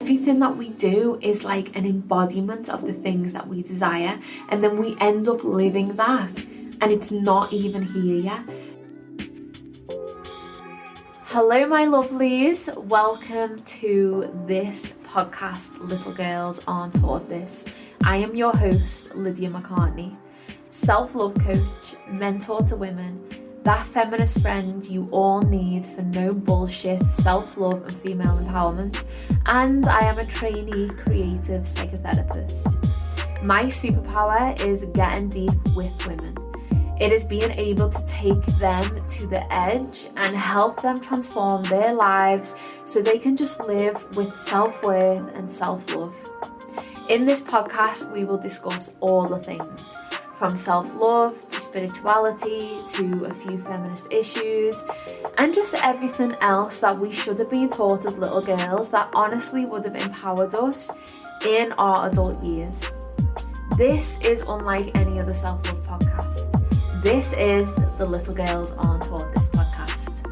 everything that we do is like an embodiment of the things that we desire, and then we end up living that and it's not even here yet. Hello my lovelies, welcome to this podcast, Little Girls Aren't Taught This. I am your host, Lydia McCartney, self-love coach, mentor to women, that feminist friend you all need for no bullshit self-love and female empowerment, and I am a trainee creative psychotherapist. My superpower is getting deep with women. It is being able to take them to the edge and help them transform their lives so they can just live with self-worth and self-love. In this podcast, we will discuss all the things, from self-love to spirituality to a few feminist issues and just everything else that we should have been taught as little girls that honestly would have empowered us in our adult years. This is unlike any other self-love podcast. This is the Little Girls Aren't Taught This podcast.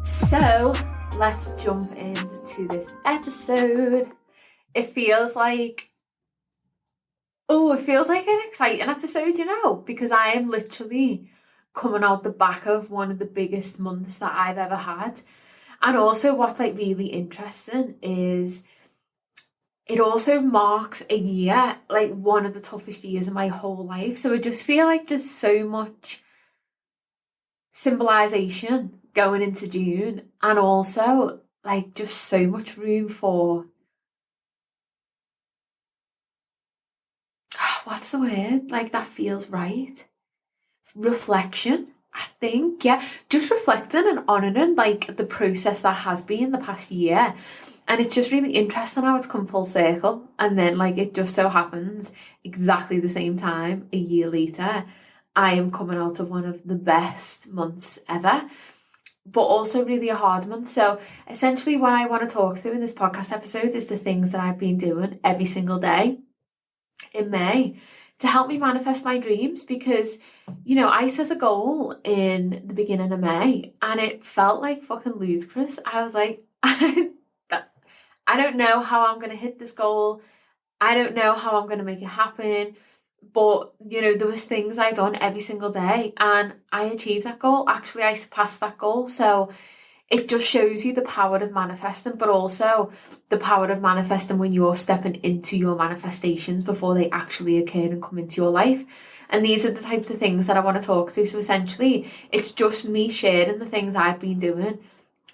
So let's jump into this episode. It feels like an exciting episode, you know, because I am literally coming out the back of one of the biggest months that I've ever had. And also what's like really interesting is it also marks a year, like one of the toughest years of my whole life. So I just feel like there's so much symbolization going into June, and also like just so much room for, what's the word? Like that feels right. Reflection, I think. Yeah, just reflecting and honouring like the process that has been the past year. And it's just really interesting how it's come full circle. And then like it just so happens exactly the same time, a year later, I am coming out of one of the best months ever, but also really a hard month. So essentially what I want to talk through in this podcast episode is the things that I've been doing every single day in May to help me manifest my dreams, because, you know, I set a goal in the beginning of May and it felt like fucking ludicrous. I was like, I don't know how I'm going to hit this goal. I don't know how I'm going to make it happen. But, you know, there was things I done every single day and I achieved that goal. Actually, I surpassed that goal. So it just shows you the power of manifesting, but also the power of manifesting when you're stepping into your manifestations before they actually occur and come into your life. And these are the types of things that I want to talk through. So essentially, it's just me sharing the things I've been doing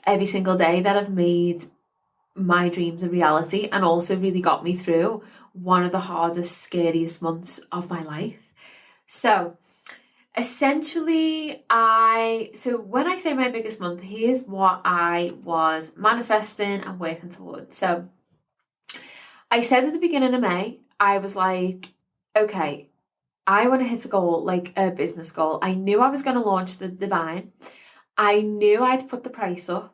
every single day that have made my dreams a reality and also really got me through one of the hardest, scariest months of my life. So essentially, when I say my biggest month, here's what I was manifesting and working towards. So I said at the beginning of May, I was like, okay, I want to hit a goal, like a business goal. I knew I was going to launch the Divine. I knew I'd put the price up.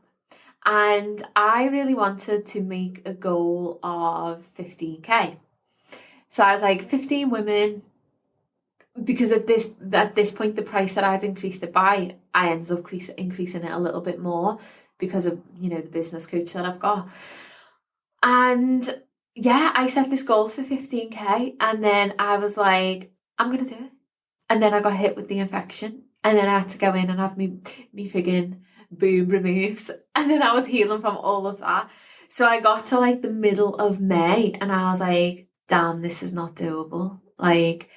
And I really wanted to make a goal of 15k. So I was like 15 women, because at this point, the price that I'd increased it by, I ended up increasing it a little bit more because of, you know, the business coach that I've got. And yeah, I set this goal for 15k and then I was like, I'm going to do it. And then I got hit with the infection and then I had to go in and have me friggin' boob removed, and then I was healing from all of that. So I got to like the middle of May and I was like, damn, this is not doable. Like,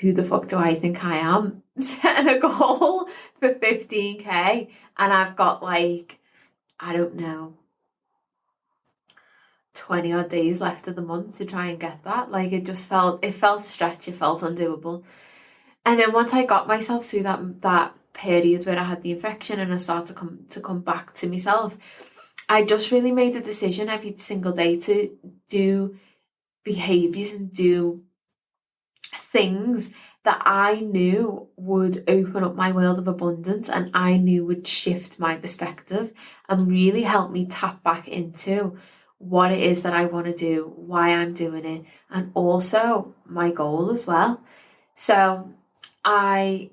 who the fuck do I think I am? Setting a goal for 15k and I've got like, I don't know, 20 odd days left of the month to try and get that. Like it felt a stretch, it felt undoable. And then once I got myself through that period where I had the infection and I started to come back to myself, I just really made a decision every single day to do behaviours and do things that I knew would open up my world of abundance and I knew would shift my perspective and really help me tap back into what it is that I want to do, why I'm doing it, and also my goal as well. So I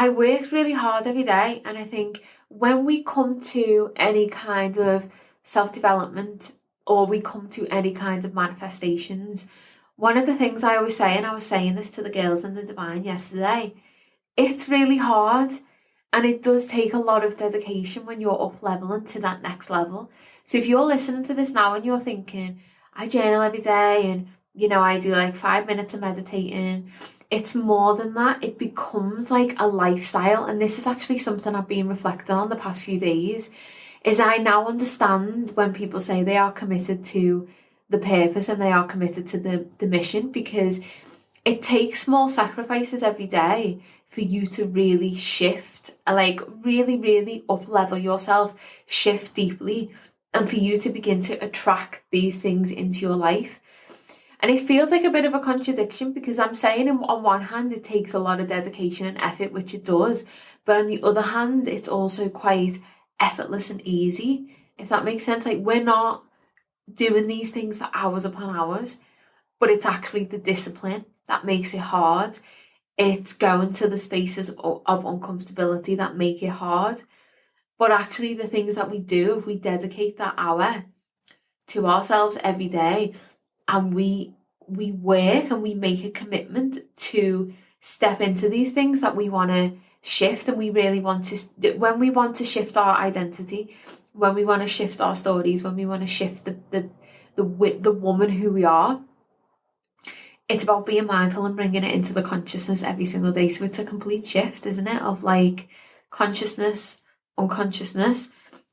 worked really hard every day, and I think when we come to any kind of self-development, or we come to any kind of manifestations, one of the things I always say, and I was saying this to the girls in the Divine yesterday, it's really hard, and it does take a lot of dedication when you're up leveling to that next level. So if you're listening to this now and you're thinking, I journal every day and, you know, I do like 5 minutes of meditating, it's more than that. It becomes like a lifestyle. And this is actually something I've been reflecting on the past few days, is I now understand when people say they are committed to the purpose and they are committed to the mission, because it takes small sacrifices every day for you to really shift, like really, really up level yourself, shift deeply, and for you to begin to attract these things into your life. And it feels like a bit of a contradiction, because I'm saying on one hand, it takes a lot of dedication and effort, which it does. But on the other hand, it's also quite effortless and easy, if that makes sense. Like, we're not doing these things for hours upon hours, but it's actually the discipline that makes it hard. It's going to the spaces of uncomfortability that make it hard. But actually the things that we do, if we dedicate that hour to ourselves every day, and we work and we make a commitment to step into these things that we want to shift, and we really want to, when we want to shift our identity, when we want to shift our stories, when we want to shift the woman who we are, it's about being mindful and bringing it into the consciousness every single day. So it's a complete shift, isn't it, of like consciousness, unconsciousness,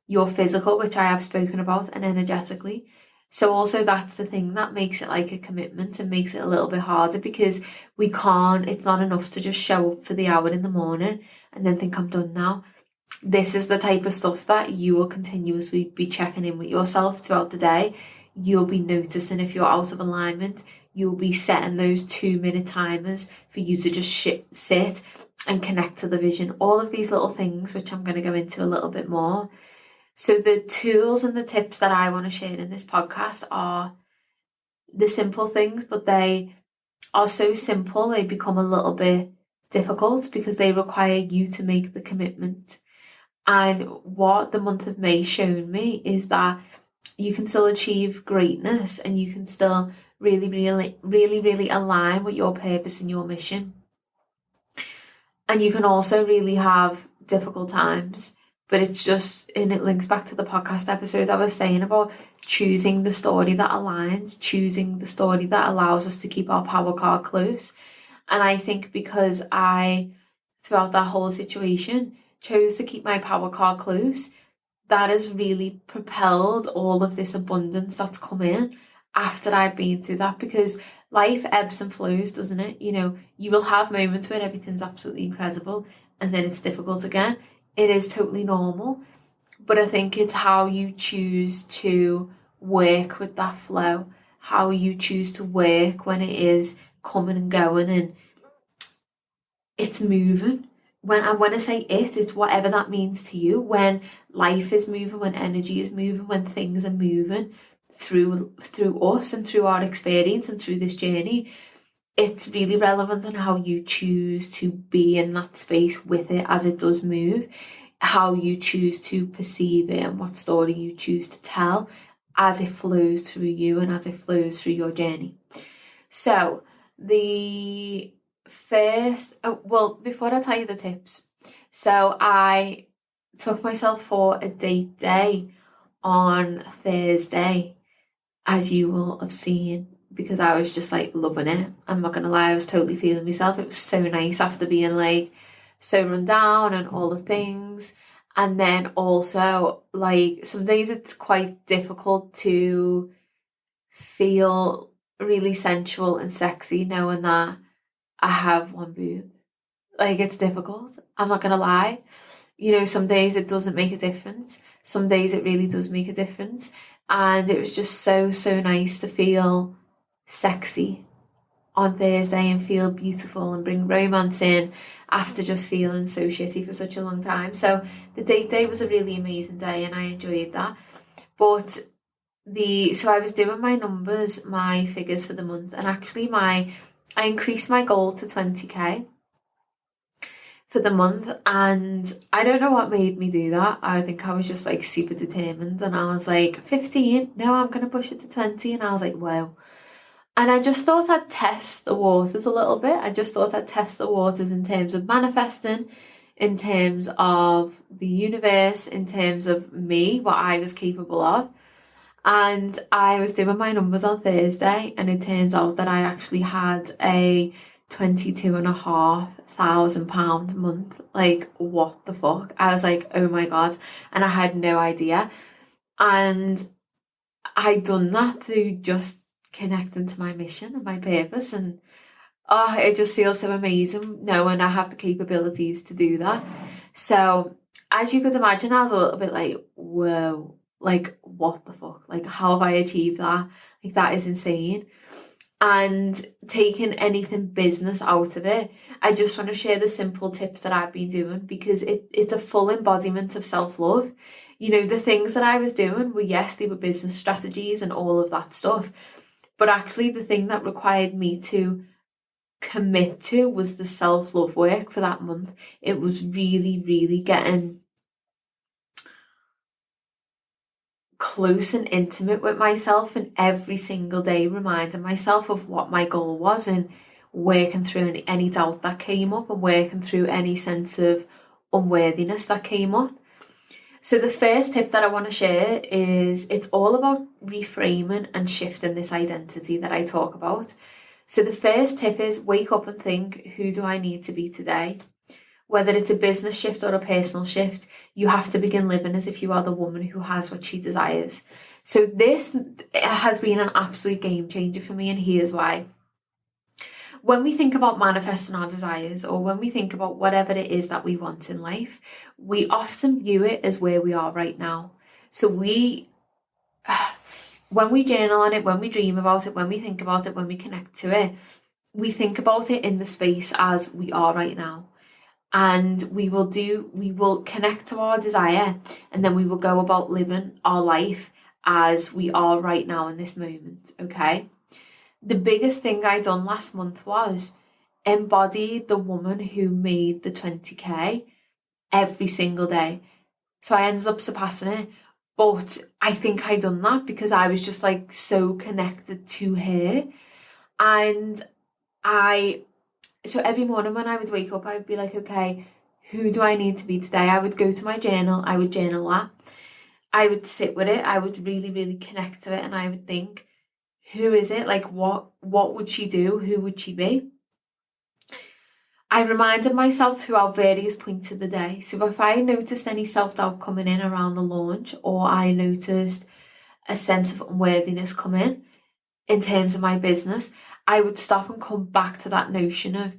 your physical, which I have spoken about, and energetically. So also that's the thing that makes it like a commitment and makes it a little bit harder, because it's not enough to just show up for the hour in the morning and then think I'm done now. This is the type of stuff that you will continuously be checking in with yourself throughout the day. You'll be noticing if you're out of alignment. You'll be setting those 2-minute timers for you to just sit and connect to the vision. All of these little things, which I'm going to go into a little bit more. So the tools and the tips that I want to share in this podcast are the simple things, but they are so simple they become a little bit difficult because they require you to make the commitment. And what the month of May shown me is that you can still achieve greatness, and you can still really, really, really, really align with your purpose and your mission. And you can also really have difficult times, but it's just, and it links back to the podcast episode I was saying about choosing the story that aligns, choosing the story that allows us to keep our power card close. And I think because I, throughout that whole situation, chose to keep my power card close, that has really propelled all of this abundance that's come in after I've been through that. Because life ebbs and flows, doesn't it? You know, you will have moments where everything's absolutely incredible and then it's difficult again. It is totally normal. But I think it's how you choose to work with that flow, how you choose to work when it is coming and going and it's moving. When I say it's whatever that means to you. When life is moving, when energy is moving, when things are moving through us and through our experience and through this journey, it's really relevant on how you choose to be in that space with it as it does move, how you choose to perceive it and what story you choose to tell as it flows through you and as it flows through your journey. So the first, before I tell you the tips, so I took myself for a date day on Thursday, as you will have seen, because I was just like loving it. I'm not gonna lie, I was totally feeling myself. It was so nice after being like so run down and all the things. And then also, like, some days it's quite difficult to feel really sensual and sexy knowing that I have one boob. Like, it's difficult, I'm not gonna lie. You know, some days it doesn't make a difference. Some days it really does make a difference. And it was just so nice to feel sexy on Thursday and feel beautiful and bring romance in after just feeling so shitty for such a long time. So the date day was a really amazing day and I enjoyed that. But so I was doing my numbers, my figures for the month, and actually I increased my goal to 20k for the month, and I don't know what made me do that. I think I was just like super determined, and I was like, 15, no, I'm gonna push it to 20, and I was like, wow. And I just thought I'd test the waters a little bit. I just thought I'd test the waters in terms of manifesting, in terms of the universe, in terms of me, what I was capable of. And I was doing my numbers on Thursday, and it turns out that I actually had a £22,500 month. Like, what the fuck? I was like, oh my God. And I had no idea. And I'd done that through just connecting to my mission and my purpose. And oh, it just feels so amazing knowing I have the capabilities to do that. So, as you could imagine, I was a little bit like, whoa, like, what the fuck? Like, how have I achieved that? Like, that is insane. And taking anything business out of it, I just want to share the simple tips that I've been doing, because it's a full embodiment of self-love. You know, the things that I was doing were, yes, they were business strategies and all of that stuff. But actually, the thing that required me to commit to was the self-love work for that month. It was really, really getting close and intimate with myself, and every single day reminding myself of what my goal was, and working through any doubt that came up, and working through any sense of unworthiness that came up. So the first tip that I want to share is, it's all about reframing and shifting this identity that I talk about. So the first tip is, wake up and think, who do I need to be today? Whether it's a business shift or a personal shift, you have to begin living as if you are the woman who has what she desires. So this has been an absolute game changer for me, and here's why. When we think about manifesting our desires, or when we think about whatever it is that we want in life, we often view it as where we are right now. So when we journal on it, when we dream about it, when we think about it, when we connect to it, we think about it in the space as we are right now. And we will connect to our desire, and then we will go about living our life as we are right now in this moment, okay? The biggest thing I done last month was embody the woman who made the 20k every single day. So I ended up surpassing it. But I think I done that because I was just like so connected to her. And so every morning when I would wake up, I would be like, okay, who do I need to be today? I would go to my journal, I would journal that. I would sit with it, I would really, really connect to it, and I would think, who is it? Like, what would she do? Who would she be? I reminded myself throughout various points of the day. So if I noticed any self-doubt coming in around the launch, or I noticed a sense of unworthiness come in terms of my business, I would stop and come back to that notion of,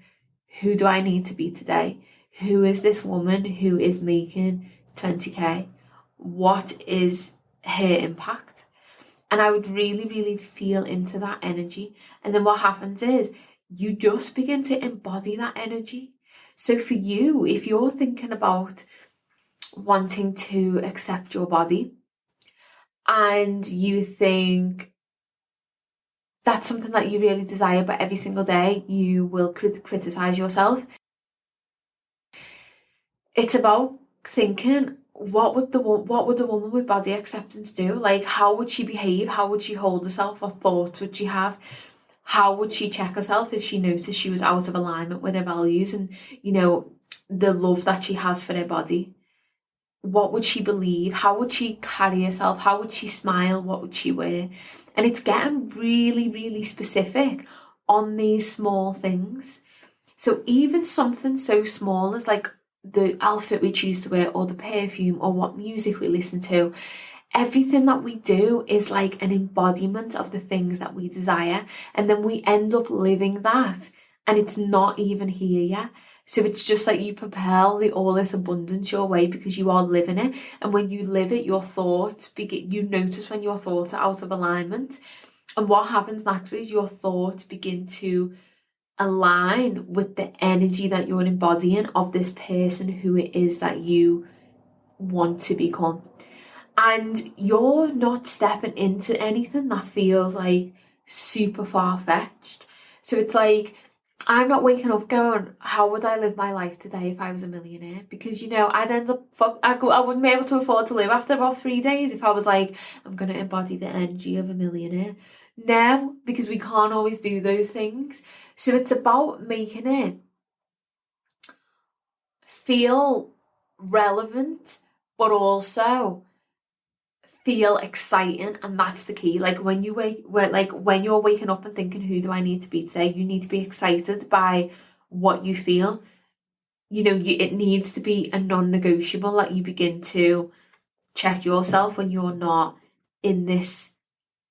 who do I need to be today? Who is this woman who is making 20k? What is her impact? And I would really, really feel into that energy. And then what happens is, you just begin to embody that energy. So for you, if you're thinking about wanting to accept your body, and you think that's something that you really desire, but every single day you will criticize yourself, it's about thinking, what would a woman with body acceptance do? Like, how would she behave? How would she hold herself? What thoughts would she have? How would she check herself if she noticed she was out of alignment with her values and, you know, the love that she has for her body? What would she believe? How would she carry herself? How would she smile? What would she wear? And it's getting really, really specific on these small things. So even something so small as like the outfit we choose to wear, or the perfume, or what music we listen to, everything that we do is like an embodiment of the things that we desire. And then we end up living that, and it's not even here yet. So it's just like you propel all this abundance your way because you are living it. And when you live it, your thoughts you notice when your thoughts are out of alignment. And what happens naturally is your thoughts begin to align with the energy that you're embodying of this person who it is that you want to become. And you're not stepping into anything that feels like super far-fetched. So it's like, I'm not waking up going, how would I live my life today if I was a millionaire? Because, you know, I'd end up, I wouldn't be able to afford to live after about 3 days if I was like, I'm going to embody the energy of a millionaire. No, because we can't always do those things. So it's about making it feel relevant, but also feel exciting, and that's the key. Like when you're waking up and thinking, who do I need to be today? You need to be excited by what you feel. You know, it needs to be a non-negotiable that you begin to check yourself when you're not in this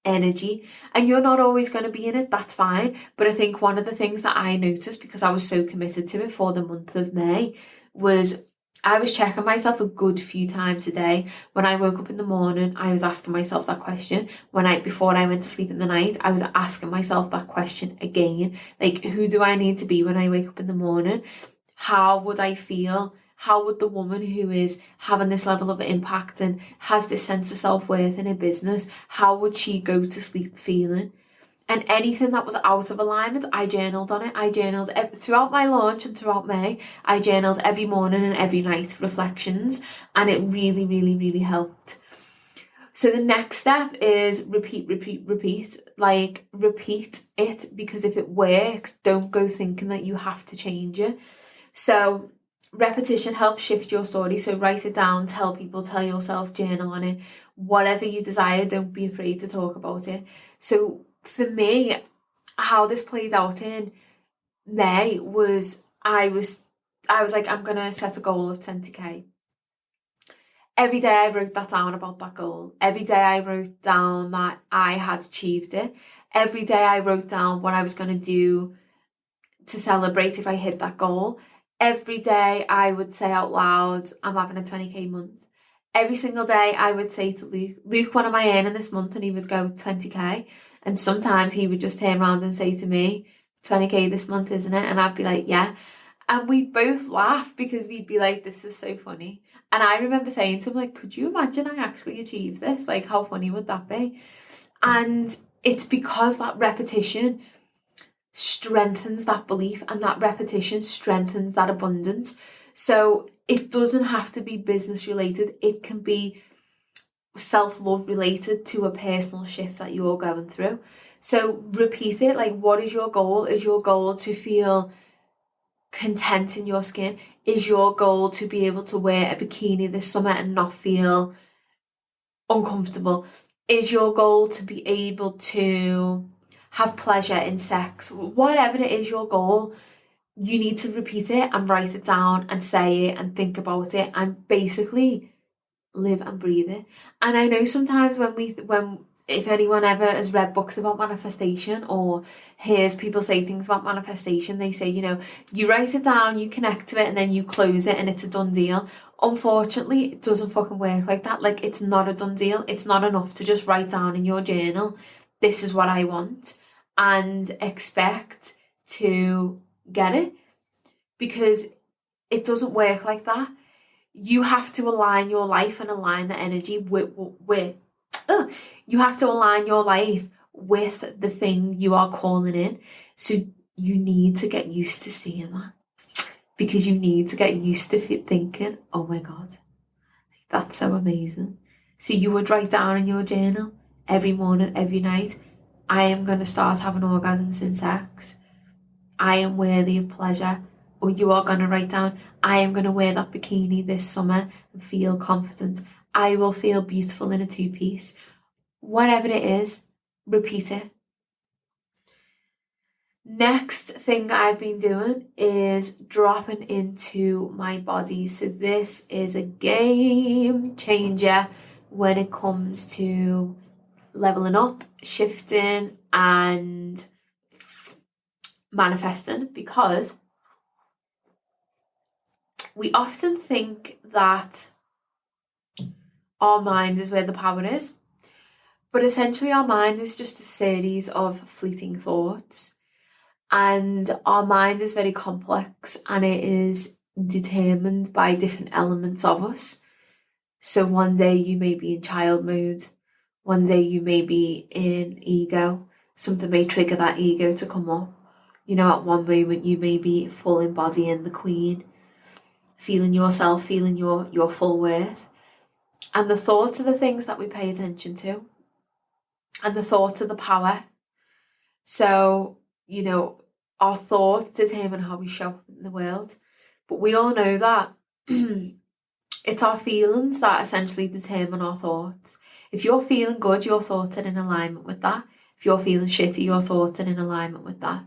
energy. And you're not always going to be in it, that's fine. But I think one of the things that I noticed, because I was so committed to it for the month of May, was I was checking myself a good few times a day. When I woke up in the morning, I was asking myself that question. Before I went to sleep in the night, I was asking myself that question again. Like, who do I need to be when I wake up in the morning? How would I feel? How would the woman who is having this level of impact and has this sense of self-worth in her business, how would she go to sleep feeling? And anything that was out of alignment, I journaled on it. I journaled throughout my launch and throughout May. I journaled every morning and every night reflections, and it really, really, really helped. So the next step is repeat. Like, repeat it, because if it works, don't go thinking that you have to change it. So repetition helps shift your story. So write it down, tell people, tell yourself, journal on it. Whatever you desire, don't be afraid to talk about it. So for me, how this played out in May was I was like, I'm going to set a goal of 20k. Every day I wrote that down about that goal. Every day I wrote down that I had achieved it. Every day I wrote down what I was going to do to celebrate if I hit that goal. Every day I would say out loud, I'm having a 20k month. Every single day I would say to Luke, what am I earning this month? And he would go 20k. And sometimes he would just turn around and say to me, 20k this month, isn't it? And I'd be like, yeah. And we'd both laugh because we'd be like, this is so funny. And I remember saying to him, like, could you imagine I actually achieved this? Like, how funny would that be? And it's because that repetition strengthens that belief, and that repetition strengthens that abundance. So it doesn't have to be business related. It can be self-love related to a personal shift that you're going through. So repeat it. Like, what is your goal? Is your goal to feel content in your skin? Is your goal to be able to wear a bikini this summer and not feel uncomfortable? Is your goal to be able to have pleasure in sex? Whatever it is your goal, you need to repeat it and write it down and say it and think about it and basically live and breathe it. And I know sometimes when if anyone ever has read books about manifestation or hears people say things about manifestation, they say, you know, you write it down, you connect to it, and then you close it and it's a done deal. Unfortunately, it doesn't fucking work like that. Like, it's not a done deal. It's not enough to just write down in your journal, this is what I want, and expect to get it, because it doesn't work like that. You have to align your life and align the energy with you have to align your life with the thing you are calling in. So you need to get used to seeing that, because you need to get used to thinking, oh my God, that's so amazing. So you would write down in your journal every morning, every night, I am going to start having orgasms in sex. I am worthy of pleasure. Or you are going to write down, I am going to wear that bikini this summer and feel confident. I will feel beautiful in a two-piece. Whatever it is, repeat it. Next thing I've been doing is dropping into my body. So this is a game changer when it comes to leveling up, shifting, and manifesting, because we often think that our mind is where the power is, but essentially our mind is just a series of fleeting thoughts, and our mind is very complex and it is determined by different elements of us. So one day you may be in child mode, one day you may be in ego, something may trigger that ego to come up. You know, at one moment you may be full embodying the queen, feeling yourself, feeling your full worth. And the thoughts are the things that we pay attention to. And the thoughts are the power. So, you know, our thoughts determine how we show up in the world. But we all know that it's our feelings that essentially determine our thoughts. If you're feeling good, your thoughts are in alignment with that. If you're feeling shitty, your thoughts are in alignment with that.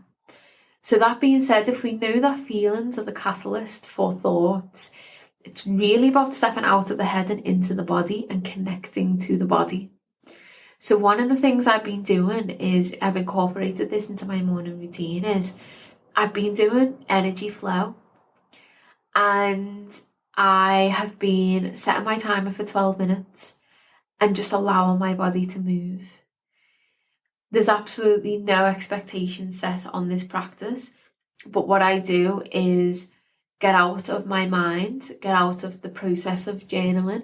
So that being said, if we know that feelings are the catalyst for thoughts, it's really about stepping out of the head and into the body and connecting to the body. So one of the things I've been doing is I've incorporated this into my morning routine is I've been doing energy flow, and I have been setting my timer for 12 minutes and just allowing my body to move. There's absolutely no expectation set on this practice, but what I do is get out of my mind, get out of the process of journaling,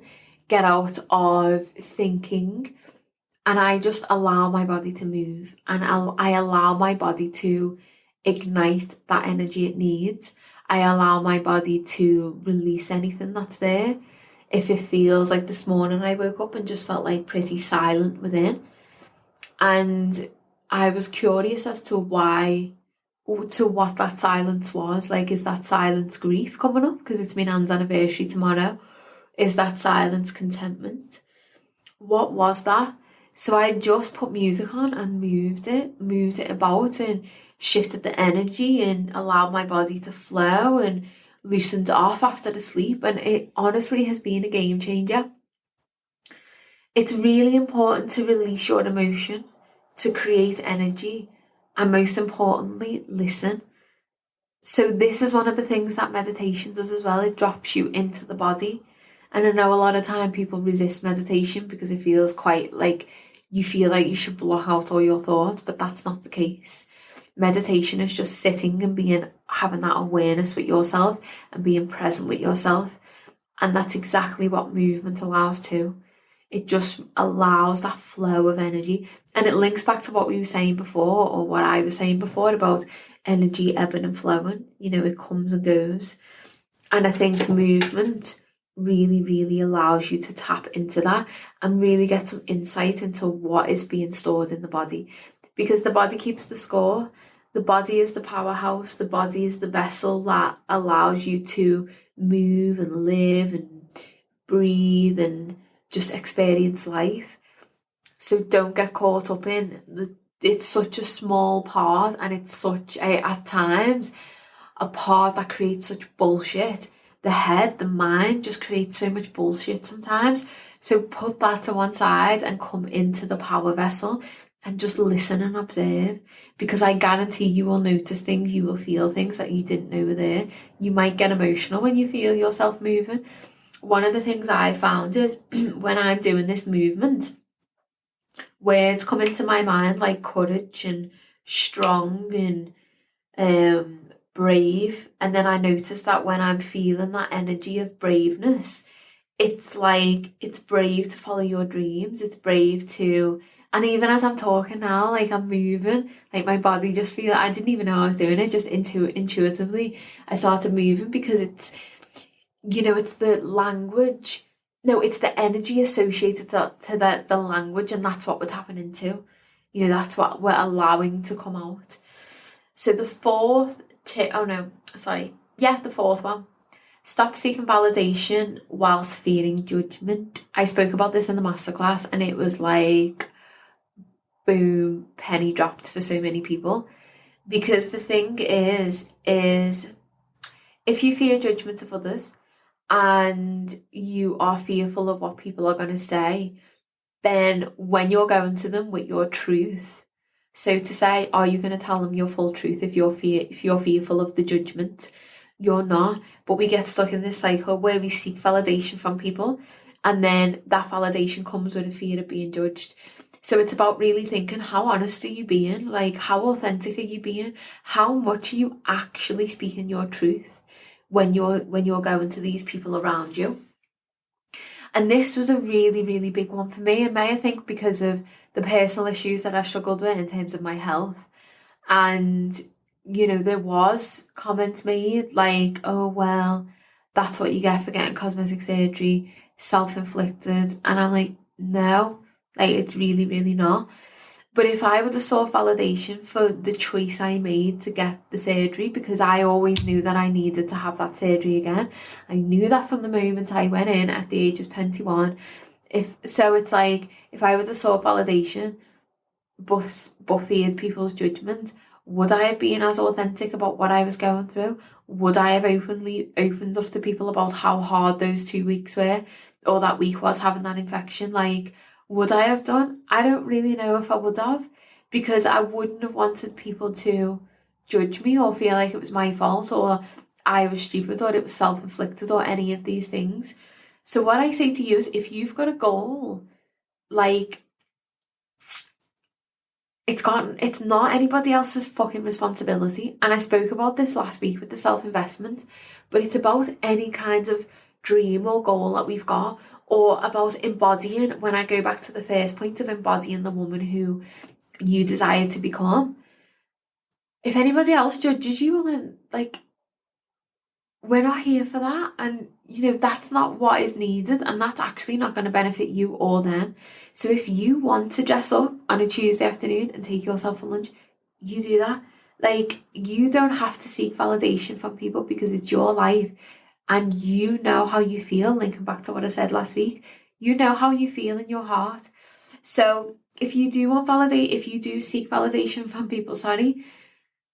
get out of thinking, and I just allow my body to move, and I allow my body to ignite that energy it needs. I allow my body to release anything that's there. If it feels like this morning I woke up and just felt like pretty silent within, and I was curious as to what that silence was. Like, is that silence grief coming up because it's my nan's anniversary tomorrow? Is that silence contentment? What was that? So I just put music on and moved it about and shifted the energy and allowed my body to flow and loosened off after the sleep. And it honestly has been a game changer. It's really important to release your emotion, to create energy, and most importantly, listen. So this is one of the things that meditation does as well. It drops you into the body. And I know a lot of time people resist meditation because it feels quite like you feel like you should block out all your thoughts, but that's not the case. Meditation is just sitting and having that awareness with yourself and being present with yourself. And that's exactly what movement allows too. It just allows that flow of energy. And it links back to what we were saying before, or what I was saying before about energy ebbing and flowing. You know, it comes and goes. And I think movement really, really allows you to tap into that and really get some insight into what is being stored in the body. Because the body keeps the score. The body is the powerhouse. The body is the vessel that allows you to move and live and breathe and just experience life. So don't get caught up in it's such a small part, and it's such at times a part that creates such bullshit. The head, the mind just creates so much bullshit sometimes. So put that to one side and come into the power vessel and just listen and observe, because I guarantee you will notice things, you will feel things that you didn't know were there. You might get emotional when you feel yourself moving. One of the things I found is when I'm doing this movement, words come into my mind like courage and strong and brave. And then I notice that when I'm feeling that energy of braveness, it's like it's brave to follow your dreams. It's brave to, and even as I'm talking now, like I'm moving, like my body just feel, I didn't even know I was doing it, just intuitively I started moving, because it's, you know, it's the language. No, it's the energy associated to the language, and that's what we're tapping into. You know, that's what we're allowing to come out. So the fourth the fourth one. Stop seeking validation whilst fearing judgment. I spoke about this in the masterclass, and it was like, boom, penny dropped for so many people. Because the thing is if you fear judgment of others, and you are fearful of what people are going to say, then when you're going to them with your truth, so to say, are you going to tell them your full truth if you're fearful of the judgment? You're not. But we get stuck in this cycle where we seek validation from people, and then that validation comes with a fear of being judged. So it's about really thinking, how honest are you being? Like, how authentic are you being? How much are you actually speaking your truth when you're going to these people around you? And this was a really, really big one for me. And I think because of the personal issues that I struggled with in terms of my health. And you know, there was comments made like, oh, well, that's what you get for getting cosmetic surgery, self-inflicted. And I'm like, no, like, it's really, really not. But if I would have sought validation for the choice I made to get the surgery, because I always knew that I needed to have that surgery again. I knew that from the moment I went in at the age of 21. It's like, if I would have sought validation but feared people's judgment, would I have been as authentic about what I was going through? Would I have opened up to people about how hard those 2 weeks were, or that week was having that infection? Like, would I have done? I don't really know if I would have, because I wouldn't have wanted people to judge me or feel like it was my fault, or I was stupid, or it was self-inflicted, or any of these things. So what I say to you is, if you've got a goal, like, it's not anybody else's fucking responsibility. And I spoke about this last week with the self-investment, but it's about any kind of dream or goal that we've got, or about embodying, when I go back to the first point of embodying the woman who you desire to become. If anybody else judges you, well, then, like, we're not here for that. And, you know, that's not what is needed, and that's actually not going to benefit you or them. So if you want to dress up on a Tuesday afternoon and take yourself for lunch, you do that. Like, you don't have to seek validation from people, because it's your life and you know how you feel. Linking back to what I said last week, you know how you feel in your heart. So if you do seek validation from people,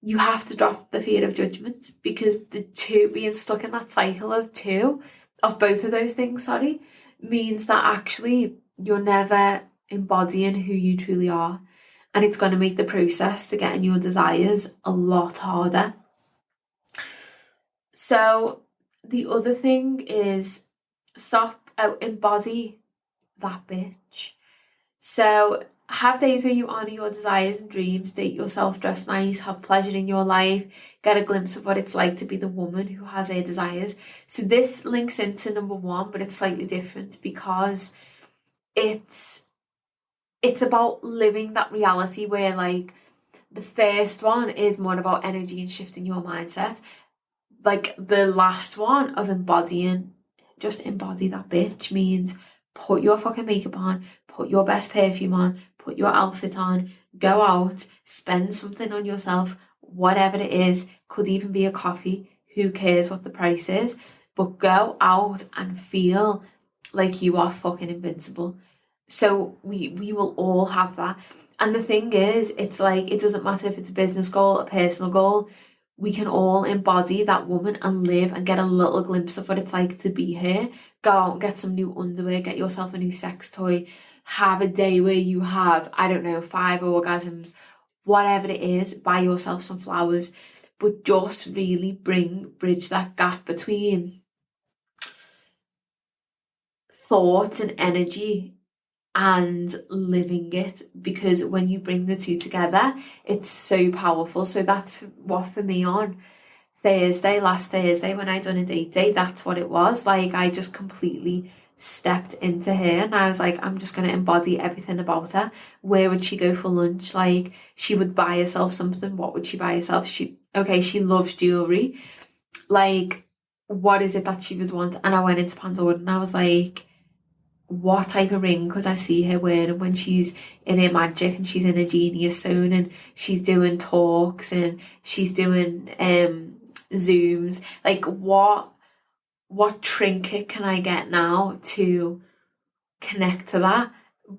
you have to drop the fear of judgment, because being stuck in that cycle of both of those things, means that actually you're never embodying who you truly are. And it's going to make the process to getting your desires a lot harder. So the other thing is, embody that bitch. So have days where you honour your desires and dreams, date yourself, dress nice, have pleasure in your life, get a glimpse of what it's like to be the woman who has her desires. So this links into number 1, but it's slightly different, because it's about living that reality where, like, the first one is more about energy and shifting your mindset. Like, the last one of embodying, just embody that bitch, means put your fucking makeup on, put your best perfume on, put your outfit on, go out, spend something on yourself, whatever it is. Could even be a coffee, who cares what the price is, but go out and feel like you are fucking invincible. So we will all have that. And the thing is, it's like, it doesn't matter if it's a business goal, a personal goal, we can all embody that woman and live and get a little glimpse of what it's like to be her. Go out and get some new underwear, get yourself a new sex toy, have a day where you have, I don't know, 5 orgasms, whatever it is, buy yourself some flowers, but just really bridge that gap between thought and energy and living it, because when you bring the two together, it's so powerful. So that's what, for me, on last Thursday, when I done a date day, that's what it was. Like, I just completely stepped into her, and I was like, I'm just going to embody everything about her. Where would she go for lunch? Like, she would buy herself something. What would she buy herself? She loves jewelry. Like, what is it that she would want? And I went into Pandora and I was like, what type of ring could I see her wearing when she's in her magic and she's in a genius zone and she's doing talks and she's doing Zooms? Like, what trinket can I get now to connect to that,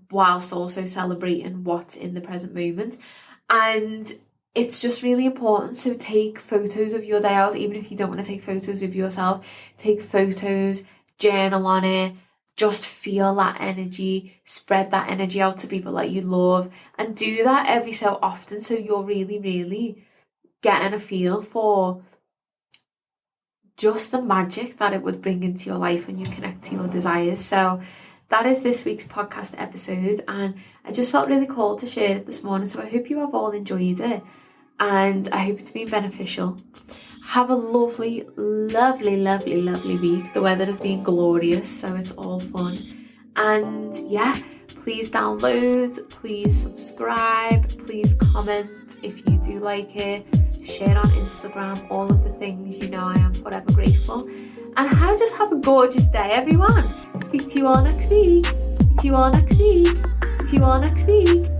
whilst also celebrating what's in the present moment? And it's just really important. So take photos of your day out, even if you don't want to take photos of yourself. Take photos, journal on it, just feel that energy, spread that energy out to people that you love, and do that every so often, so you're really, really getting a feel for just the magic that it would bring into your life when you connect to your desires. So that is this week's podcast episode, and I just felt really called to share it this morning. So I hope you have all enjoyed it, and I hope it's been beneficial. Have a lovely, lovely, lovely, lovely week. The weather has been glorious, so it's all fun. And yeah, please download, please subscribe, please comment if you do like it. share on Instagram, all of the things. You know I am forever grateful. And just have a gorgeous day, everyone. Speak to you all next week. See you all next week.